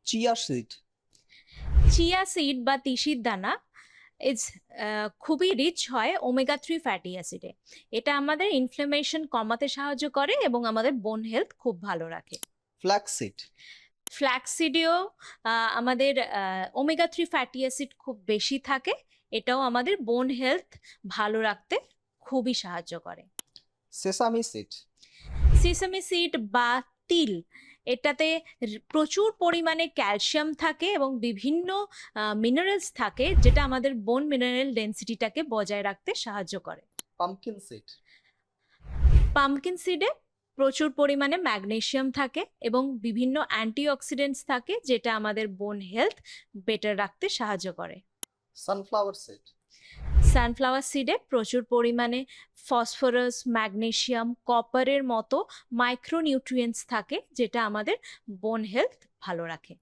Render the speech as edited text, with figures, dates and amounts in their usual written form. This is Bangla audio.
Chia seed. চিয়া সিড বা তিসির দানা ইজ খুবই রিচ হয় ওমেগা 3 ফ্যাটি অ্যাসিডে। এটা আমাদের ইনফ্লামেশন কমাতে সাহায্য করে এবং আমাদের বোন হেলথ খুব ভালো রাখে। ফ্ল্যাক্সিড। ফ্ল্যাক্সিডেও আমাদের ওমেগা 3 ফ্যাটি অ্যাসিড খুব বেশি থাকে। এটাও আমাদের বোন হেলথ ভালো রাখতে খুবই সাহায্য করে। Sesame seed. সিসামি সিড বা তিল, এটাতে প্রচুর পরিমাণে ক্যালসিয়াম থাকে এবং বিভিন্ন মিনারেলস থাকে, যেটা আমাদের বোন মিনারেল ডেন্সিটিটাকে বজায় রাখতে সাহায্য করে। Pumpkin seed. পামকিন সিডে প্রচুর পরিমাণে ম্যাগনেসিয়াম থাকে এবং বিভিন্ন অ্যান্টিঅক্সিডেন্টস থাকে, যেটা আমাদের বোন হেলথ বেটার রাখতে সাহায্য করে। Sunflower seed. সানফ্লাওয়ার সিডে প্রচুর পরিমাণে ফসফরাস, ম্যাগনেসিয়াম, কপারের মতো মাইক্রোনিউট্রিয়েন্টস থাকে, যেটা আমাদের বোন হেলথ ভালো রাখে।